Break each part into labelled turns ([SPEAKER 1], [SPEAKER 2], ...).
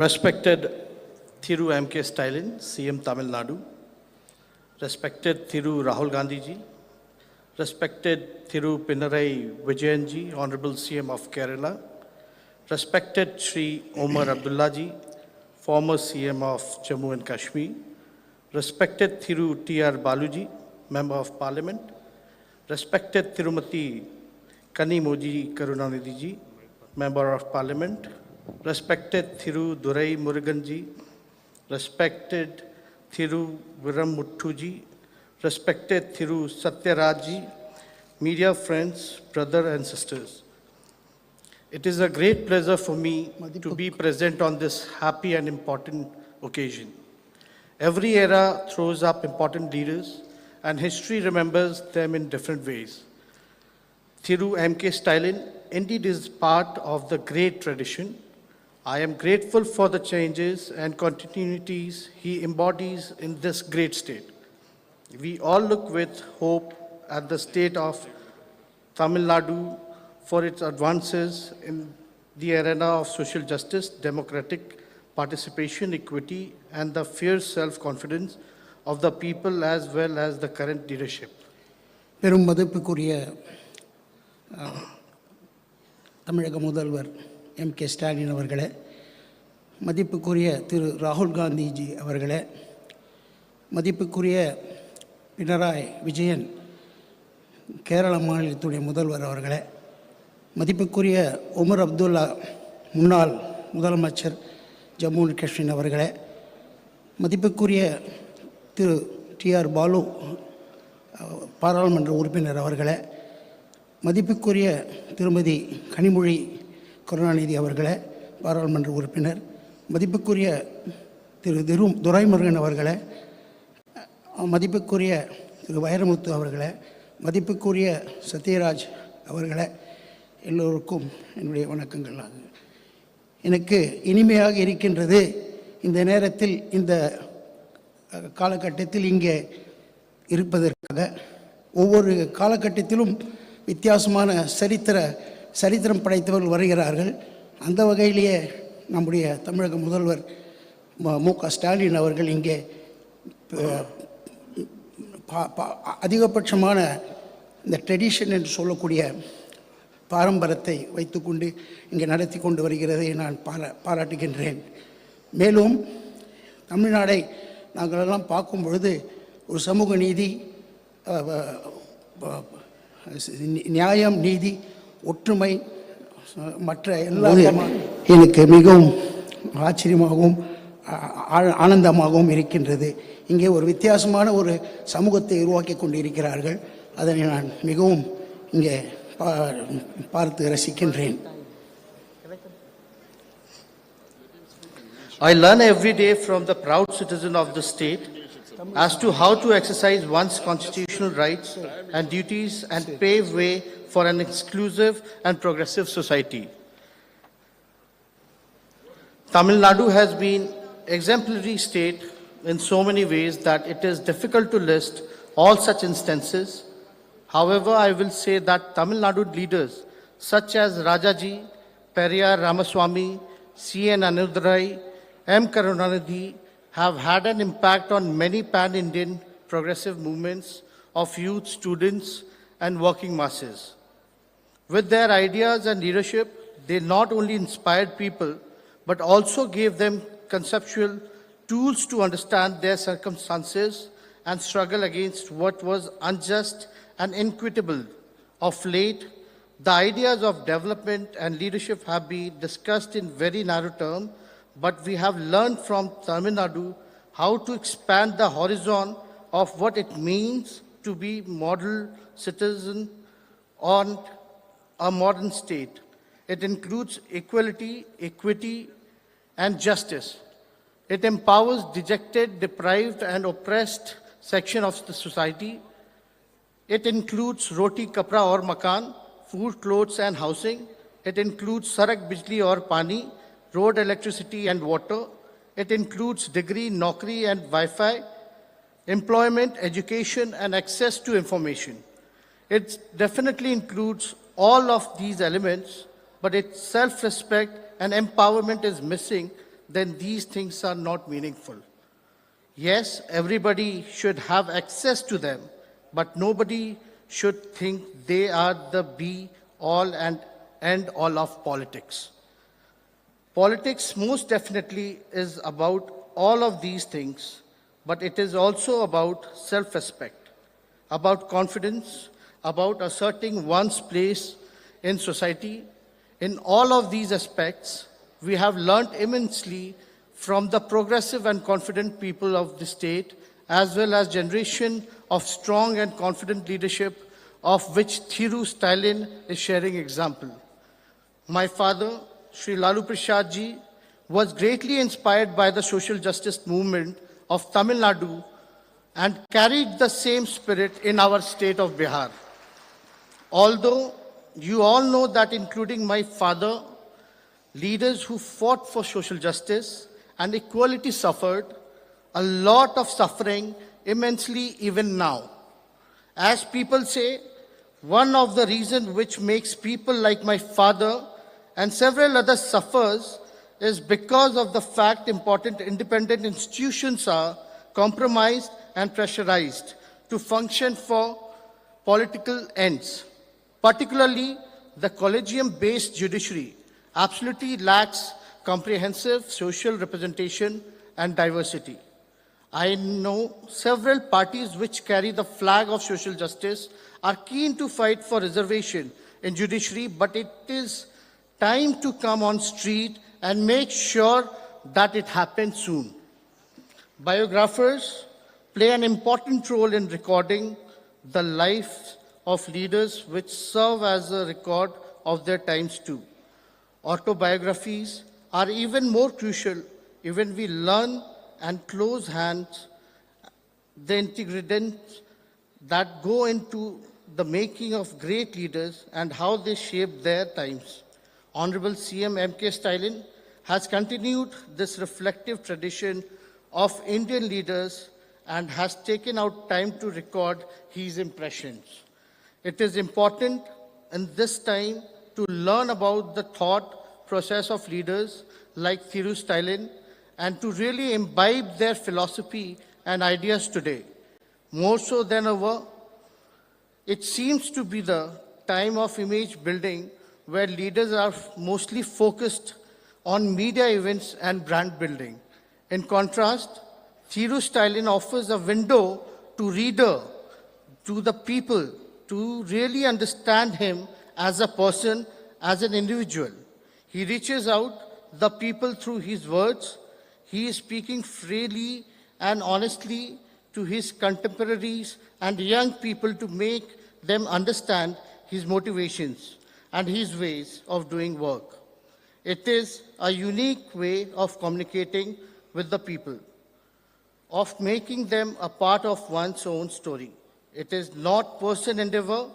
[SPEAKER 1] Respected Thiru MK Stalin, CM Tamil Nadu. Respected Thiru Rahul Gandhi ji. Respected Thiru Pinarayi Vijayan ji, Honorable CM of Kerala. Respected Shri Omar Abdullah ji, former CM of Jammu and Kashmir. Respected Thiru T.R. Baluji, Member of Parliament. Respected Tirumati Kani Moji Karunanidhi ji, Member of Parliament. Respected Thiru Durai Murugan ji. Respected Thiru Viram Muthu ji. Respected Thiru Satyaraj ji, media friends, brothers and sisters. It is a great pleasure for me to be present on this happy and important occasion. Every era throws up important leaders, and history remembers them in different ways. Thiru MK Stalin indeed is part of the great tradition. I am grateful for the changes and continuities he embodies in this great state. We all look with hope at the state of Tamil Nadu for its advances in the arena of social justice, democratic participation, equity, and the fierce self-confidence of the people as well as the current leadership.
[SPEAKER 2] பெரும் மதிப்புக்குரிய தமிழக முதல்வர் MK Stalin அவர்களே, மதிப்புக்குரிய திரு ராகுல் காந்திஜி அவர்களே, மதிப்புக்குரிய பினராயி விஜயன் கேரள மாநிலத்துடைய முதல்வர் அவர்களே, மதிப்புக்குரிய உமர் அப்துல்லா முன்னாள் முதலமைச்சர் ஜம்மு அண்ட் காஷ்மீர் அவர்களே, மதிப்புக்குரிய திரு T.R. பாலு பாராளுமன்ற உறுப்பினர் அவர்களே, மதிப்புக்குரிய திருமதி கனிமொழி கருணாநிதி அவர்களே பாராளுமன்ற உறுப்பினர், மதிப்புக்குரிய திரு துரைமுருகன் அவர்களே, மதிப்புக்குரிய திரு வைரமுத்து அவர்களே, மதிப்புக்குரிய சத்யராஜ் அவர்களே, எல்லோருக்கும் என்னுடைய வணக்கங்கள். எனக்கு இனிமையாக இருக்கின்றது இந்த நேரத்தில் இந்த காலகட்டத்தில் இங்கே இருப்பதற்காக. ஒவ்வொரு காலகட்டத்திலும் வித்தியாசமான சரித்திரம் படைத்தவர்கள் வருகிறார்கள். அந்த வகையிலேயே நம்முடைய தமிழக முதல்வர் மு.க. ஸ்டாலின் அவர்கள் இங்கே அதிகபட்சமான இந்த ட்ரெடிஷன் என்று சொல்லக்கூடிய பாரம்பரியத்தை வைத்துக்கொண்டு இங்கே நடத்தி கொண்டு வருகிறதை நான் பாராட்டுகின்றேன். மேலும் தமிழ்நாடை நாங்களெல்லாம் பார்க்கும் பொழுது ஒரு சமூக நீதி, நியாயம், நீதி, ஒற்றுமை மற்ற எல்லா எனக்கு மிகவும் ஆச்சரியமாகவும் ஆனந்தமாகவும் இருக்கின்றது. இங்கே ஒரு வித்தியாசமான ஒரு சமூகத்தை உருவாக்கி கொண்டு இருக்கிறார்கள். அதனை நான் மிகவும் இங்கே பார்த்து ரசிக்கின்றேன்.
[SPEAKER 1] I learn every day from the proud citizen of the state as to how to exercise one's constitutional rights and duties and pave way for an inclusive and progressive society. Tamil Nadu has been exemplary state in so many ways that it is difficult to list all such instances. However, I will say that Tamil Nadu leaders such as Rajaji, Periyar Ramaswamy, C.N. Anudurai, M. Karunanidhi have had an impact on many pan-Indian progressive movements of youth, students, and working masses. With their ideas and leadership, they not only inspired people, but also gave them conceptual tools to understand their circumstances and struggle against what was unjust and inequitable. Of late, the ideas of development and leadership have been discussed in very narrow terms, but we have learned from Tamil Nadu how to expand the horizon of what it means to be model citizen on a modern state. It includes equality, equity, and justice. It empowers dejected, deprived, and oppressed section of the society. It includes roti, kapra or makan, food, clothes, and housing. It includes sarak, bijli or pani, road, electricity, and water. It includes degree, naukri, and Wi-Fi, employment, education, and access to information. It definitely includes all of these elements, but its self-respect and empowerment is missing then these things are not meaningful. Yes, everybody should have access to them, but nobody should think they are the be all and end all of politics. Politics most definitely is about all of these things, but it is also about self-respect, about confidence, about asserting one's place in society. In all of these aspects, we have learned immensely from the progressive and confident people of the state, as well as generation of strong and confident leadership, of which Thiru Stalin is sharing example. My father, Sri Lalu Prasad ji, was greatly inspired by the social justice movement of Tamil Nadu and carried the same spirit in our state of Bihar. Although you all know that, including my father, leaders who fought for social justice and equality suffered a lot of suffering immensely even now. As people say, one of the reasons which makes people like my father and several others suffers is because of the fact important independent institutions are compromised and pressurized to function for political ends. Particularly, the collegium-based judiciary absolutely lacks comprehensive social representation and diversity. I know several parties which carry the flag of social justice are keen to fight for reservation in judiciary, but it is time to come on street and make sure that it happens soon. Biographers play an important role in recording the lives of leaders which serve as a record of their times too. Autobiographies are even more crucial when we learn and close hands the ingredients that go into the making of great leaders and how they shaped their times. Honorable CM MK Stalin has continued this reflective tradition of Indian leaders and has taken out time to record his impressions. It is important in this time to learn about the thought process of leaders like Thiru Stalin and to really imbibe their philosophy and ideas today. More so than ever, it seems to be the time of image building where leaders are mostly focused on media events and brand building. In contrast, Thiru Stalin offers a window to reader, to the people, to really understand him as a person, as an individual. He reaches out the people through his words. He is speaking freely and honestly to his contemporaries and young people to make them understand his motivations and his ways of doing work. It is a unique way of communicating with the people, of making them a part of one's own story. It is not personal endeavor.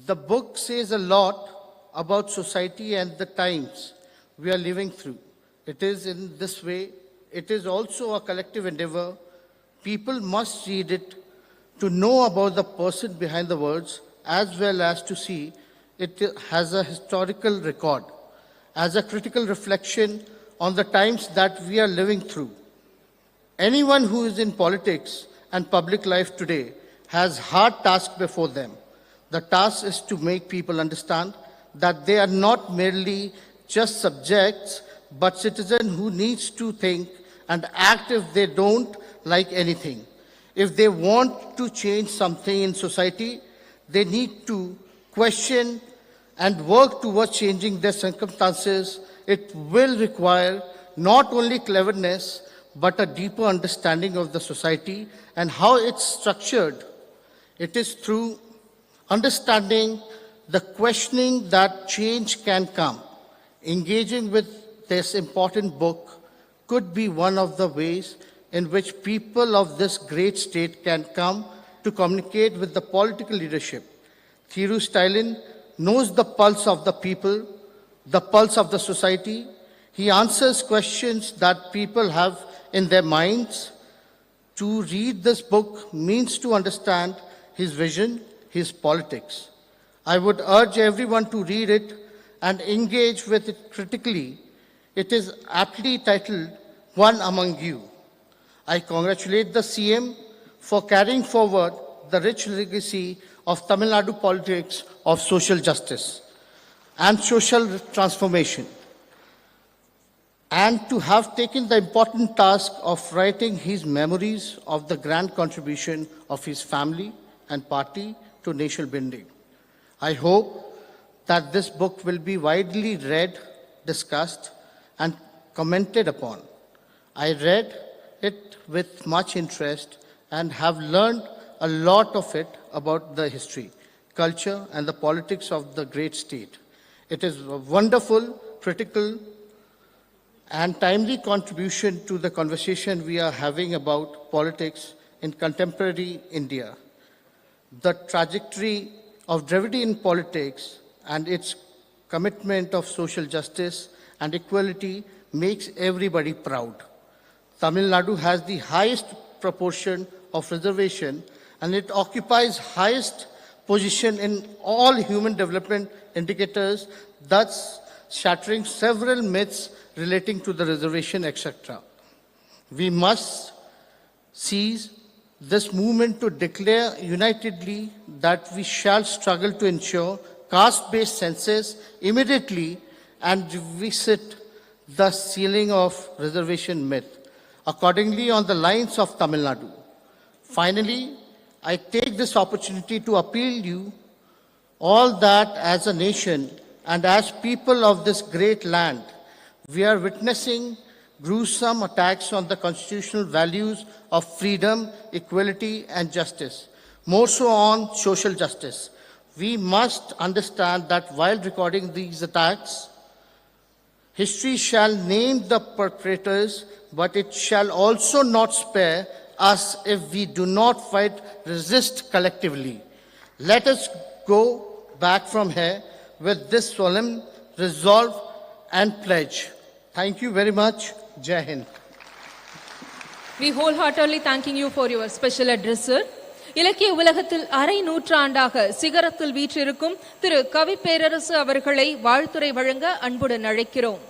[SPEAKER 1] The book says a lot about society and the times we are living through. It is in this way, it is also a collective endeavor. People must read it to know about the person behind the words, as well as to see it has a historical record, as a critical reflection on the times that we are living through. Anyone who is in politics and public life today has hard task before them. The task is to make people understand that they are not merely just subjects, but citizens who needs to think and act if they don't like anything. If they want to change something in society, they need to question and work towards changing their circumstances. It will require not only cleverness, but a deeper understanding of the society and how it's structured. It is through understanding the questioning that change can come. Engaging with this important book could be one of the ways in which people of this great state can come to communicate with the political leadership. Thiru Stalin knows the pulse of the people, the pulse of the society. He answers questions that people have in their minds. To read this book means to understand his vision, his politics. I would urge everyone to read it and engage with it critically. It is aptly titled One Among You. I congratulate the CM for carrying forward the rich legacy of Tamil Nadu politics of social justice and social transformation, and to have taken the important task of writing his memories of the grand contribution of his family and party to nation building. I hope that this book will be widely read, discussed, and commented upon. I read it with much interest and have learned a lot of it about the history, culture, and the politics of the great state. It is a wonderful, critical, and timely contribution to the conversation we are having about politics in contemporary India. The trajectory of Dravidian politics and its commitment of social justice and equality makes everybody proud. Tamil Nadu has the highest proportion of reservation, and it occupies highest position in all human development indicators, thus shattering several myths relating to the reservation, etc. We must seize this movement to declare unitedly that we shall struggle to ensure caste-based census immediately and revisit the ceiling of reservation myth, accordingly on the lines of Tamil Nadu. Finally, I take this opportunity to appeal you all that as a nation and as people of this great land, we are witnessing gruesome attacks on the constitutional values of freedom, equality, and justice, more so on social justice. We must understand that while recording these attacks, history shall name the perpetrators, but it shall also not spare us if we do not fight, resist collectively. Let us go back from here with this solemn resolve and pledge. Thank you very much. Jai Hind.
[SPEAKER 3] We wholeheartedly thanking you for your special address, sir. இலக்கிய உலகத்தில் அரை நூற்றாண்டாக சிகரத்தில் வீற்றிருக்கும் திரு கவி பேரரசு அவர்களை வாழ்த்துரை வழங்க அன்புடன் அழைக்கிறோம்.